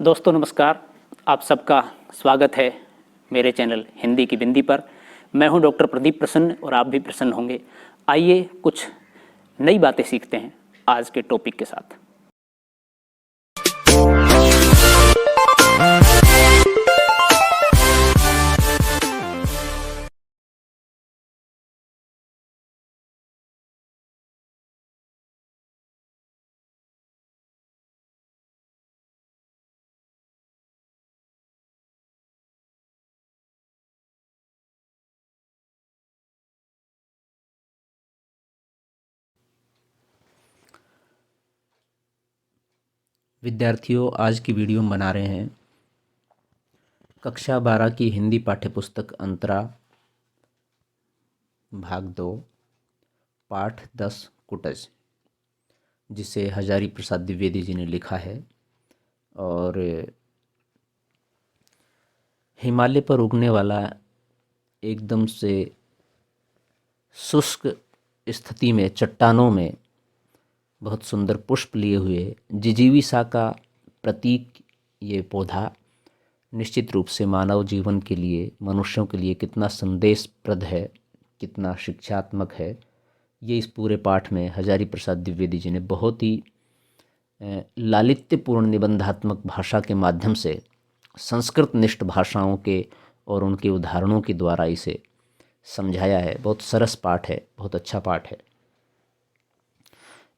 दोस्तों नमस्कार। आप सबका स्वागत है मेरे चैनल हिंदी की बिंदी पर। मैं हूं डॉक्टर प्रदीप प्रसन्न और आप भी प्रसन्न होंगे। आइए कुछ नई बातें सीखते हैं आज के टॉपिक के साथ। विद्यार्थियों, आज की वीडियो हम बना रहे हैं कक्षा 12 की हिंदी पाठ्यपुस्तक अंतरा भाग 2 पाठ 10 कुटज, जिसे हजारी प्रसाद द्विवेदी जी ने लिखा है। और हिमालय पर उगने वाला एकदम से शुष्क स्थिति में चट्टानों में बहुत सुंदर पुष्प लिए हुए जिजीविसा का प्रतीक ये पौधा निश्चित रूप से मानव जीवन के लिए, मनुष्यों के लिए कितना संदेशप्रद है, कितना शिक्षात्मक है, ये इस पूरे पाठ में हजारी प्रसाद द्विवेदी जी ने बहुत ही लालित्यपूर्ण निबंधात्मक भाषा के माध्यम से संस्कृत निष्ठ भाषाओं के और उनके उदाहरणों के द्वारा इसे समझाया है। बहुत सरस पाठ है, बहुत अच्छा पाठ है।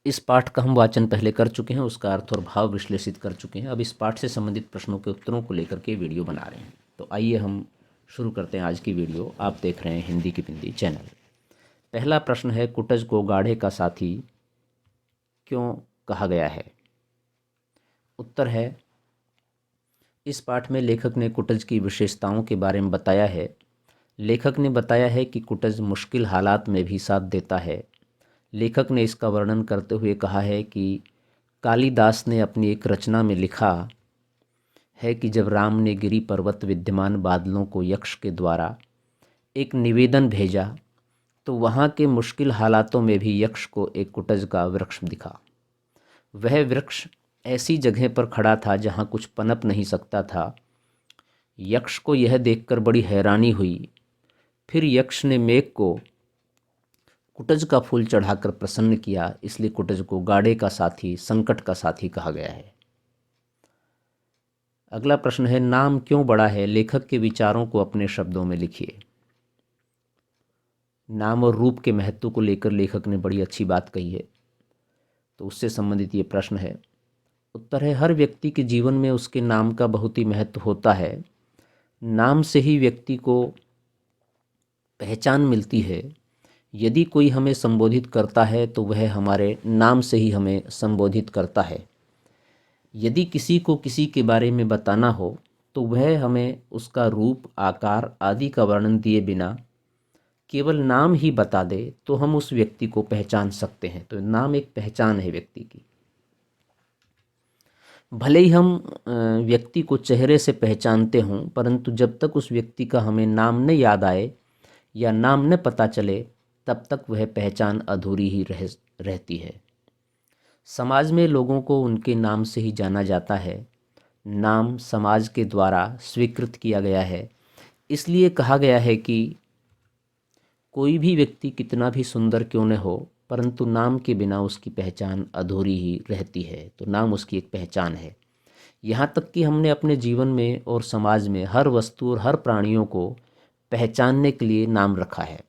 इस पाठ का हम वाचन पहले कर चुके हैं, उसका अर्थ और भाव विश्लेषित कर चुके हैं। अब इस पाठ से संबंधित प्रश्नों के उत्तरों को लेकर के वीडियो बना रहे हैं। तो आइए हम शुरू करते हैं आज की वीडियो। आप देख रहे हैं हिंदी की बिंदी चैनल। पहला प्रश्न है, कुटज को गाढ़े का साथी क्यों कहा गया है? उत्तर है, इस पाठ में लेखक ने कुटज की विशेषताओं के बारे में बताया है। लेखक ने बताया है कि कुटज मुश्किल हालात में भी साथ देता है। लेखक ने इसका वर्णन करते हुए कहा है कि कालिदास ने अपनी एक रचना में लिखा है कि जब राम ने गिरि पर्वत विद्यमान बादलों को यक्ष के द्वारा एक निवेदन भेजा तो वहाँ के मुश्किल हालातों में भी यक्ष को एक कुटज का वृक्ष दिखा। वह वृक्ष ऐसी जगह पर खड़ा था जहाँ कुछ पनप नहीं सकता था। यक्ष को यह देखकर बड़ी हैरानी हुई। फिर यक्ष ने मेघ को कुटज का फूल चढ़ाकर प्रसन्न किया, इसलिए कुटज को गाड़े का साथी, संकट का साथी कहा गया है। अगला प्रश्न है, नाम क्यों बड़ा है? लेखक के विचारों को अपने शब्दों में लिखिए। नाम और रूप के महत्व को लेकर लेखक ने बड़ी अच्छी बात कही है, तो उससे संबंधित ये प्रश्न है। उत्तर है, हर व्यक्ति के जीवन में उसके नाम का बहुत ही महत्व होता है। नाम से ही व्यक्ति को पहचान मिलती है। यदि कोई हमें संबोधित करता है तो वह हमारे नाम से ही हमें संबोधित करता है। यदि किसी को किसी के बारे में बताना हो तो वह हमें उसका रूप, आकार आदि का वर्णन दिए बिना केवल नाम ही बता दे तो हम उस व्यक्ति को पहचान सकते हैं। तो नाम एक पहचान है व्यक्ति की। भले ही हम व्यक्ति को चेहरे से पहचानते हों, परंतु जब तक उस व्यक्ति का हमें नाम न याद आए या नाम न पता चले तब तक वह पहचान अधूरी ही रहती है। समाज में लोगों को उनके नाम से ही जाना जाता है। नाम समाज के द्वारा स्वीकृत किया गया है। इसलिए कहा गया है कि कोई भी व्यक्ति कितना भी सुंदर क्यों न हो, परंतु नाम के बिना उसकी पहचान अधूरी ही रहती है। तो नाम उसकी एक पहचान है। यहाँ तक कि हमने अपने जीवन में और समाज में हर वस्तु और हर प्राणियों को पहचानने के लिए नाम रखा है।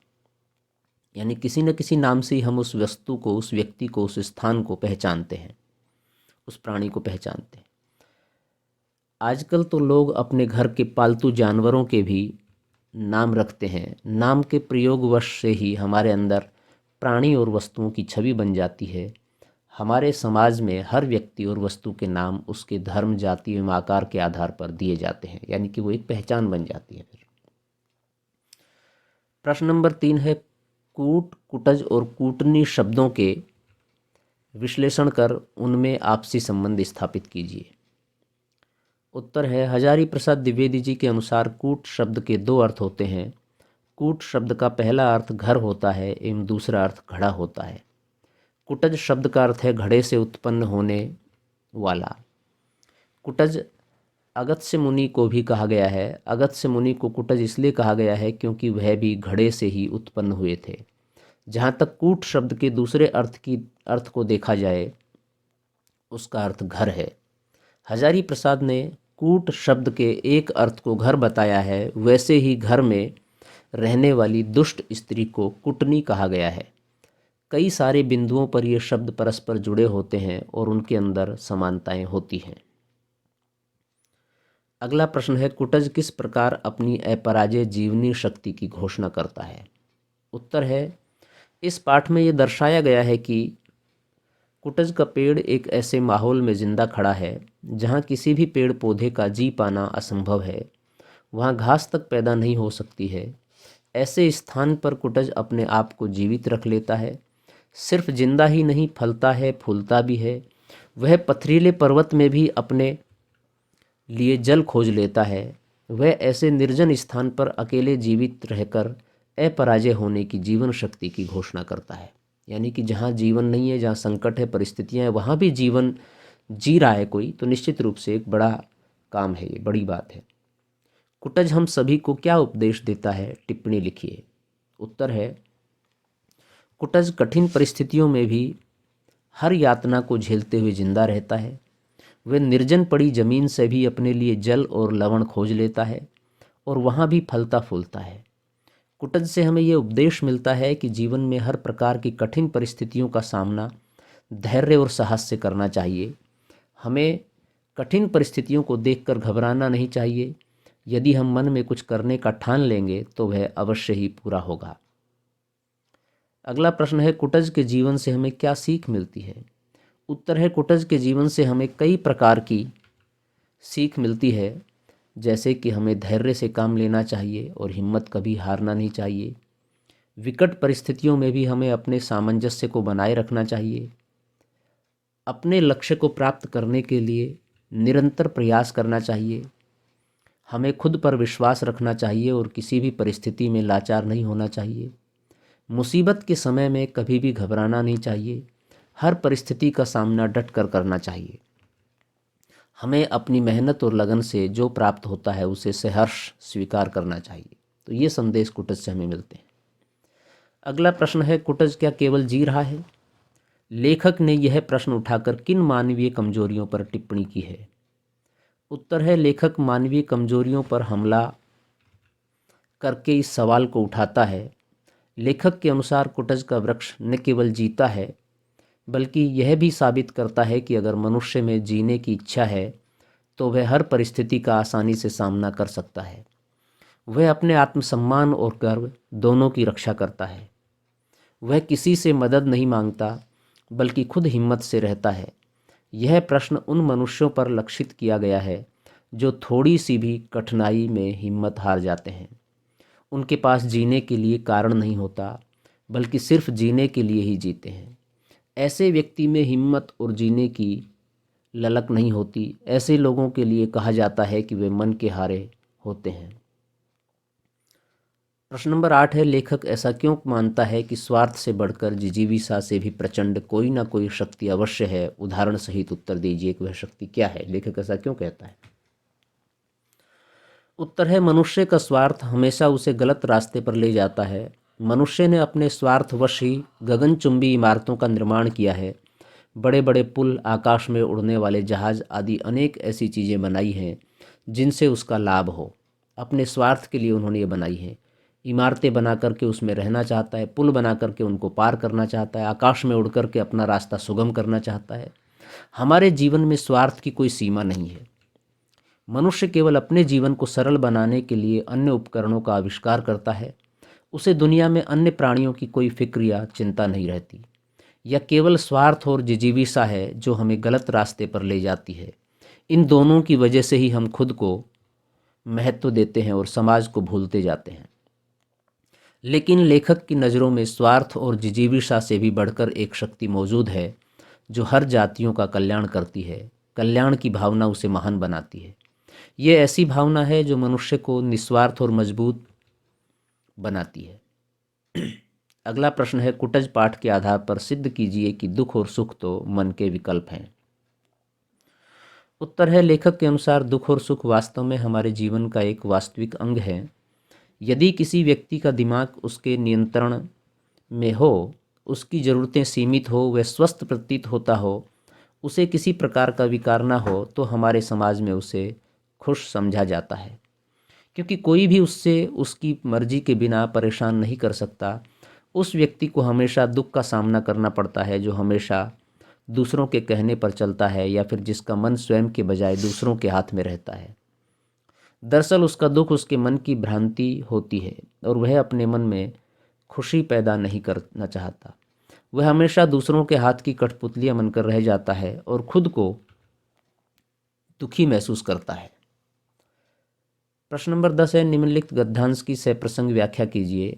यानी किसी न किसी नाम से ही हम उस वस्तु को, उस व्यक्ति को, उस स्थान को पहचानते हैं, उस प्राणी को पहचानते हैं। आजकल तो लोग अपने घर के पालतू जानवरों के भी नाम रखते हैं। नाम के प्रयोगवश से ही हमारे अंदर प्राणी और वस्तुओं की छवि बन जाती है। हमारे समाज में हर व्यक्ति और वस्तु के नाम उसके धर्म, जाति एवं आकार के आधार पर दिए जाते हैं, यानी कि वो एक पहचान बन जाती है। फिर प्रश्न नंबर 3 है, कूट, कुटज और कूटनी शब्दों के विश्लेषण कर उनमें आपसी संबंध स्थापित कीजिए। उत्तर है, हजारी प्रसाद द्विवेदी जी के अनुसार कूट शब्द के दो अर्थ होते हैं। कूट शब्द का पहला अर्थ घर होता है एवं दूसरा अर्थ घड़ा होता है। कुटज शब्द का अर्थ है घड़े से उत्पन्न होने वाला। कुटज अगस्त्य मुनि को भी कहा गया है। अगस्त्य मुनि को कुटज इसलिए कहा गया है क्योंकि वह भी घड़े से ही उत्पन्न हुए थे। जहाँ तक कूट शब्द के दूसरे अर्थ को देखा जाए, उसका अर्थ घर है। हजारी प्रसाद ने कूट शब्द के एक अर्थ को घर बताया है, वैसे ही घर में रहने वाली दुष्ट स्त्री को कुटनी कहा गया है। कई सारे बिंदुओं पर ये शब्द परस्पर जुड़े होते हैं और उनके अंदर समानताएं होती हैं। अगला प्रश्न है, कुटज किस प्रकार अपनी अपराजेय जीवनी शक्ति की घोषणा करता है? उत्तर है, इस पाठ में ये दर्शाया गया है कि कुटज का पेड़ एक ऐसे माहौल में जिंदा खड़ा है जहाँ किसी भी पेड़ पौधे का जी पाना असंभव है, वहाँ घास तक पैदा नहीं हो सकती है। ऐसे स्थान पर कुटज अपने आप को जीवित रख लेता है। सिर्फ जिंदा ही नहीं, फलता है, फूलता भी है। वह पथरीले पर्वत में भी अपने लिए जल खोज लेता है। वह ऐसे निर्जन स्थान पर अकेले जीवित रहकर अपराजय होने की जीवन शक्ति की घोषणा करता है। यानी कि जहाँ जीवन नहीं है, जहाँ संकट है, परिस्थितियाँ हैं, वहाँ भी जीवन जी रहा है कोई, तो निश्चित रूप से एक बड़ा काम है, ये बड़ी बात है। कुटज हम सभी को क्या उपदेश देता है? टिप्पणी लिखिए। उत्तर है, कुटज कठिन परिस्थितियों में भी हर यातना को झेलते हुए जिंदा रहता है। वह निर्जन पड़ी जमीन से भी अपने लिए जल और लवण खोज लेता है और वहाँ भी फलता फूलता है। कुटज से हमें ये उपदेश मिलता है कि जीवन में हर प्रकार की कठिन परिस्थितियों का सामना धैर्य और साहस से करना चाहिए। हमें कठिन परिस्थितियों को देखकर घबराना नहीं चाहिए। यदि हम मन में कुछ करने का ठान लेंगे तो वह अवश्य ही पूरा होगा। अगला प्रश्न है, कुटज के जीवन से हमें क्या सीख मिलती है? उत्तर है, कुटज के जीवन से हमें कई प्रकार की सीख मिलती है, जैसे कि हमें धैर्य से काम लेना चाहिए और हिम्मत कभी हारना नहीं चाहिए। विकट परिस्थितियों में भी हमें अपने सामंजस्य को बनाए रखना चाहिए। अपने लक्ष्य को प्राप्त करने के लिए निरंतर प्रयास करना चाहिए। हमें खुद पर विश्वास रखना चाहिए और किसी भी परिस्थिति में लाचार नहीं होना चाहिए। मुसीबत के समय में कभी भी घबराना नहीं चाहिए। हर परिस्थिति का सामना डट कर करना चाहिए। हमें अपनी मेहनत और लगन से जो प्राप्त होता है उसे सहर्ष स्वीकार करना चाहिए। तो ये संदेश कुटज से हमें मिलते हैं। अगला प्रश्न है, कुटज क्या केवल जी रहा है? लेखक ने यह प्रश्न उठाकर किन मानवीय कमजोरियों पर टिप्पणी की है? उत्तर है, लेखक मानवीय कमजोरियों पर हमला करके इस सवाल को उठाता है। लेखक के अनुसार कुटज का वृक्ष न केवल जीता है बल्कि यह भी साबित करता है कि अगर मनुष्य में जीने की इच्छा है तो वह हर परिस्थिति का आसानी से सामना कर सकता है। वह अपने आत्मसम्मान और गर्व दोनों की रक्षा करता है। वह किसी से मदद नहीं मांगता बल्कि खुद हिम्मत से रहता है। यह प्रश्न उन मनुष्यों पर लक्षित किया गया है जो थोड़ी सी भी कठिनाई में हिम्मत हार जाते हैं। उनके पास जीने के लिए कारण नहीं होता बल्कि सिर्फ जीने के लिए ही जीते हैं। ऐसे व्यक्ति में हिम्मत और जीने की ललक नहीं होती। ऐसे लोगों के लिए कहा जाता है कि वे मन के हारे होते हैं। प्रश्न नंबर 8 है, लेखक ऐसा क्यों मानता है कि स्वार्थ से बढ़कर जिजीविषा से भी प्रचंड कोई ना कोई शक्ति अवश्य है? उदाहरण सहित उत्तर दीजिए कि वह शक्ति क्या है। लेखक ऐसा क्यों कहता है? उत्तर है, मनुष्य का स्वार्थ हमेशा उसे गलत रास्ते पर ले जाता है। मनुष्य ने अपने स्वार्थवश ही गगनचुंबी इमारतों का निर्माण किया है। बड़े बड़े पुल, आकाश में उड़ने वाले जहाज आदि अनेक ऐसी चीज़ें बनाई हैं जिनसे उसका लाभ हो। अपने स्वार्थ के लिए उन्होंने ये बनाई हैं। इमारतें बना करके उसमें रहना चाहता है, पुल बना करके उनको पार करना चाहता है, आकाश में उड़ करके अपना रास्ता सुगम करना चाहता है। हमारे जीवन में स्वार्थ की कोई सीमा नहीं है। मनुष्य केवल अपने जीवन को सरल बनाने के लिए अन्य उपकरणों का आविष्कार करता है। उसे दुनिया में अन्य प्राणियों की कोई फिक्र या चिंता नहीं रहती। यह केवल स्वार्थ और जिजीविषा है जो हमें गलत रास्ते पर ले जाती है। इन दोनों की वजह से ही हम खुद को महत्व देते हैं और समाज को भूलते जाते हैं। लेकिन लेखक की नज़रों में स्वार्थ और जिजीविषा से भी बढ़कर एक शक्ति मौजूद है जो हर जातियों का कल्याण करती है। कल्याण की भावना उसे महान बनाती है। ये ऐसी भावना है जो मनुष्य को निस्वार्थ और मजबूत बनाती है। अगला प्रश्न है, कुटज पाठ के आधार पर सिद्ध कीजिए कि दुख और सुख तो मन के विकल्प हैं। उत्तर है, लेखक के अनुसार दुख और सुख वास्तव में हमारे जीवन का एक वास्तविक अंग है। यदि किसी व्यक्ति का दिमाग उसके नियंत्रण में हो, उसकी ज़रूरतें सीमित हो, वह स्वस्थ प्रतीत होता हो, उसे किसी प्रकार का विकार ना हो, तो हमारे समाज में उसे खुश समझा जाता है, क्योंकि कोई भी उससे उसकी मर्जी के बिना परेशान नहीं कर सकता। उस व्यक्ति को हमेशा दुख का सामना करना पड़ता है जो हमेशा दूसरों के कहने पर चलता है या फिर जिसका मन स्वयं के बजाय दूसरों के हाथ में रहता है। दरअसल उसका दुख उसके मन की भ्रांति होती है और वह अपने मन में खुशी पैदा नहीं करना चाहता। वह हमेशा दूसरों के हाथ की कठपुतलियां बनकर रह जाता है और खुद को दुखी महसूस करता है। प्रश्न नंबर 10 है, निम्नलिखित गद्यांश की सप्रसंग व्याख्या कीजिए।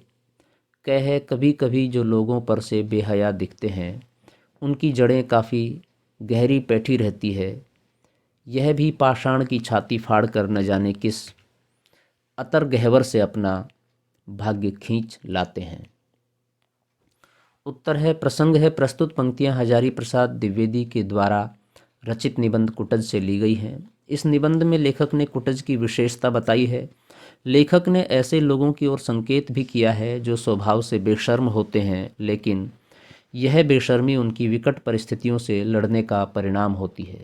कह, कभी कभी जो लोगों पर से बेहया दिखते हैं उनकी जड़ें काफ़ी गहरी बैठी रहती है, यह भी पाषाण की छाती फाड़ कर न जाने किस अतर गहवर से अपना भाग्य खींच लाते हैं। उत्तर है, प्रसंग है, प्रस्तुत पंक्तियां हजारी प्रसाद द्विवेदी के द्वारा रचित निबंध कुटज से ली गई हैं। इस निबंध में लेखक ने कुटज की विशेषता बताई है। लेखक ने ऐसे लोगों की ओर संकेत भी किया है जो स्वभाव से बेशर्म होते हैं, लेकिन यह बेशर्मी उनकी विकट परिस्थितियों से लड़ने का परिणाम होती है।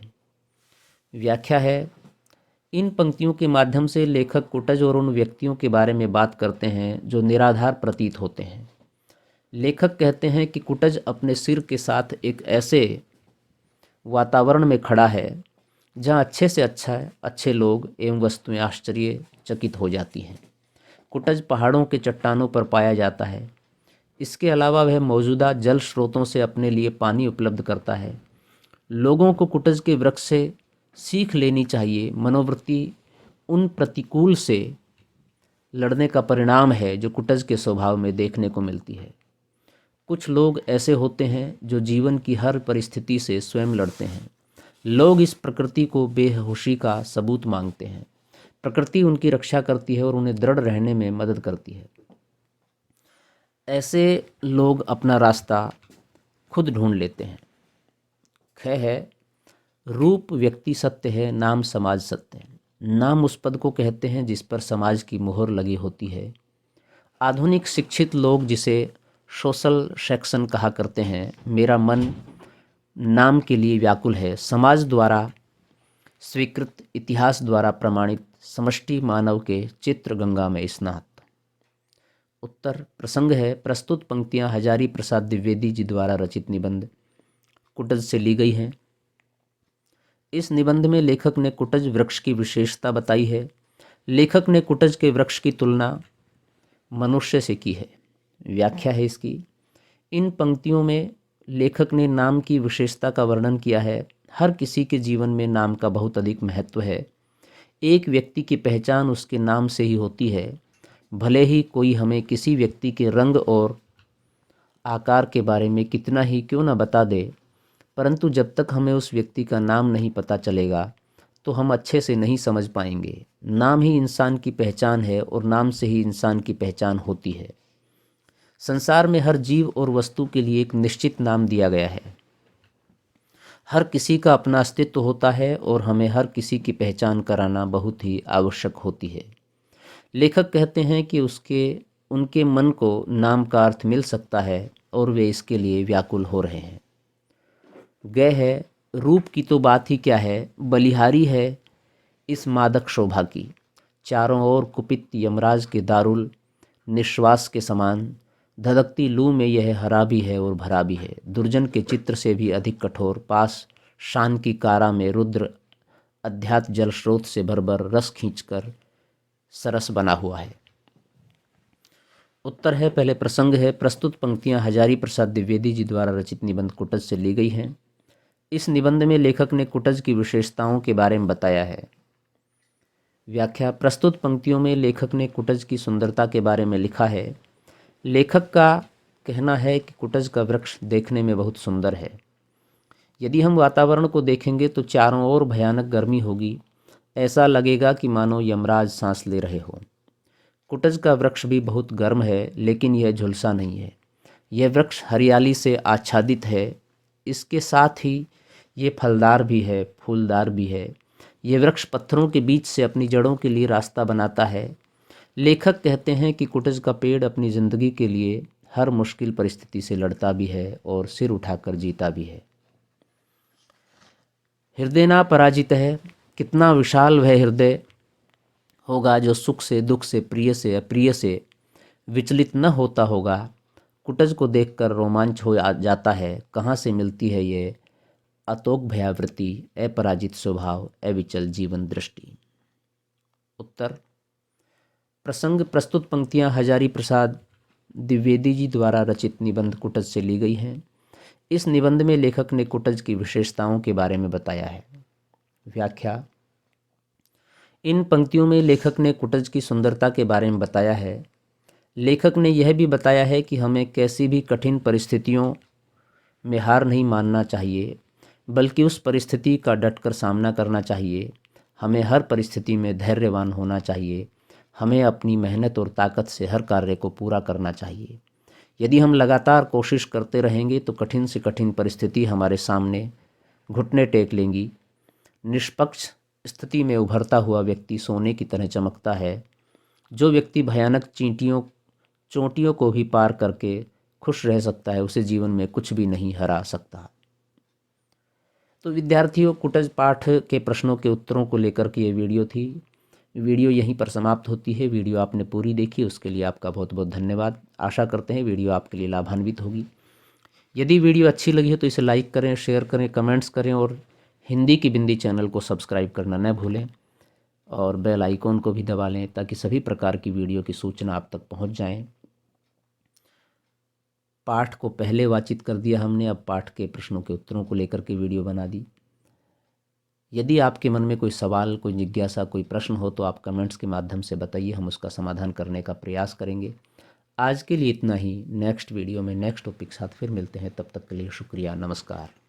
व्याख्या है, इन पंक्तियों के माध्यम से लेखक कुटज और उन व्यक्तियों के बारे में बात करते हैं जो निराधार प्रतीत होते हैं। लेखक कहते हैं कि कुटज अपने सिर के साथ एक ऐसे वातावरण में खड़ा है जहाँ अच्छे से अच्छे लोग एवं वस्तुएं आश्चर्यचकित हो जाती हैं। कुटज पहाड़ों के चट्टानों पर पाया जाता है। इसके अलावा वह मौजूदा जल स्रोतों से अपने लिए पानी उपलब्ध करता है। लोगों को कुटज के वृक्ष से सीख लेनी चाहिए। मनोवृत्ति उन प्रतिकूल से लड़ने का परिणाम है जो कुटज के स्वभाव में देखने को मिलती है। कुछ लोग ऐसे होते हैं जो जीवन की हर परिस्थिति से स्वयं लड़ते हैं। लोग इस प्रकृति को बेहोशी का सबूत मांगते हैं। प्रकृति उनकी रक्षा करती है और उन्हें दृढ़ रहने में मदद करती है। ऐसे लोग अपना रास्ता खुद ढूंढ लेते हैं। ख है, रूप व्यक्ति सत्य है, नाम समाज सत्य है। नाम उस पद को कहते हैं जिस पर समाज की मोहर लगी होती है। आधुनिक शिक्षित लोग जिसे सोशल सेक्शन कहा करते हैं। मेरा मन नाम के लिए व्याकुल है। समाज द्वारा स्वीकृत, इतिहास द्वारा प्रमाणित समष्टि मानव के चित्र गंगा में स्नात। उत्तर, प्रसंग है, प्रस्तुत पंक्तियां हजारी प्रसाद द्विवेदी जी द्वारा रचित निबंध कुटज से ली गई हैं। इस निबंध में लेखक ने कुटज वृक्ष की विशेषता बताई है। लेखक ने कुटज के वृक्ष की तुलना मनुष्य से की है। व्याख्या है इसकी, इन पंक्तियों में लेखक ने नाम की विशेषता का वर्णन किया है। हर किसी के जीवन में नाम का बहुत अधिक महत्व है। एक व्यक्ति की पहचान उसके नाम से ही होती है। भले ही कोई हमें किसी व्यक्ति के रंग और आकार के बारे में कितना ही क्यों न बता दे, परंतु जब तक हमें उस व्यक्ति का नाम नहीं पता चलेगा तो हम अच्छे से नहीं समझ पाएंगे। नाम ही इंसान की पहचान है और नाम से ही इंसान की पहचान होती है। संसार में हर जीव और वस्तु के लिए एक निश्चित नाम दिया गया है। हर किसी का अपना अस्तित्व होता है और हमें हर किसी की पहचान कराना बहुत ही आवश्यक होती है। लेखक कहते हैं कि उनके मन को नाम का अर्थ मिल सकता है और वे इसके लिए व्याकुल हो रहे हैं। गए है, रूप की तो बात ही क्या है, बलिहारी है इस मादक शोभा की। चारों ओर कुपित यमराज के दारुल निश्वास के समान धधकती लू में यह हरा भी है और भरा भी है। दुर्जन के चित्र से भी अधिक कठोर पास शान की कारा में रुद्र अध्यात्म जल स्रोत से भर रस खींचकर सरस बना हुआ है। उत्तर है, पहले प्रसंग है, प्रस्तुत पंक्तियां हजारी प्रसाद द्विवेदी जी द्वारा रचित निबंध कुटज से ली गई हैं। इस निबंध में लेखक ने कुटज की विशेषताओं के बारे में बताया है। व्याख्या, प्रस्तुत पंक्तियों में लेखक ने कुटज की सुंदरता के बारे में लिखा है। लेखक का कहना है कि कुटज का वृक्ष देखने में बहुत सुंदर है। यदि हम वातावरण को देखेंगे तो चारों ओर भयानक गर्मी होगी। ऐसा लगेगा कि मानो यमराज सांस ले रहे हो। कुटज का वृक्ष भी बहुत गर्म है, लेकिन यह झुलसा नहीं है। यह वृक्ष हरियाली से आच्छादित है। इसके साथ ही ये फलदार भी है, फूलदार भी है। ये वृक्ष पत्थरों के बीच से अपनी जड़ों के लिए रास्ता बनाता है। लेखक कहते हैं कि कुटज का पेड़ अपनी ज़िंदगी के लिए हर मुश्किल परिस्थिति से लड़ता भी है और सिर उठाकर जीता भी है। हृदय ना पराजित है, कितना विशाल वह हृदय होगा जो सुख से, दुख से, प्रिय से, अप्रिय से विचलित न होता होगा। कुटज को देखकर रोमांच हो जाता है। कहाँ से मिलती है ये अतोक भयावृत्ति, अपराजित स्वभाव, अविचल जीवन दृष्टि। उत्तर। प्रसंग प्रस्तुत पंक्तियां हजारी प्रसाद द्विवेदी जी द्वारा रचित निबंध कुटज से ली गई हैं। इस निबंध में लेखक ने कुटज की विशेषताओं के बारे में बताया है। व्याख्या। इन पंक्तियों में लेखक ने कुटज की सुंदरता के बारे में बताया है। लेखक ने यह भी बताया है कि हमें कैसी भी कठिन परिस्थितियों में हार नहीं मानना चाहिए, बल्कि उस परिस्थिति का डटकर सामना करना चाहिए। हमें हर परिस्थिति में धैर्यवान होना चाहिए। हमें अपनी मेहनत और ताकत से हर कार्य को पूरा करना चाहिए। यदि हम लगातार कोशिश करते रहेंगे तो कठिन से कठिन परिस्थिति हमारे सामने घुटने टेक लेंगी। निष्पक्ष स्थिति में उभरता हुआ व्यक्ति सोने की तरह चमकता है। जो व्यक्ति भयानक चोटियों को भी पार करके खुश रह सकता है, उसे जीवन में कुछ भी नहीं हरा सकता। तो विद्यार्थियों, कुटज पाठ के प्रश्नों के उत्तरों को लेकर के ये वीडियो थी। वीडियो यहीं पर समाप्त होती है। वीडियो आपने पूरी देखी, उसके लिए आपका बहुत बहुत धन्यवाद। आशा करते हैं वीडियो आपके लिए लाभान्वित होगी। यदि वीडियो अच्छी लगी हो तो इसे लाइक करें, शेयर करें, कमेंट्स करें और हिंदी की बिंदी चैनल को सब्सक्राइब करना न भूलें और बेल आइकॉन को भी दबा लें ताकि सभी प्रकार की वीडियो की सूचना आप तक पहुंच जाएं। पाठ को पहले वाचित कर दिया हमने, अब पाठ के प्रश्नों के उत्तरों को लेकर के वीडियो बना दी। यदि आपके मन में कोई सवाल, कोई जिज्ञासा, कोई प्रश्न हो तो आप कमेंट्स के माध्यम से बताइए, हम उसका समाधान करने का प्रयास करेंगे। आज के लिए इतना ही। नेक्स्ट वीडियो में नेक्स्ट टॉपिक साथ फिर मिलते हैं। तब तक के लिए शुक्रिया। नमस्कार।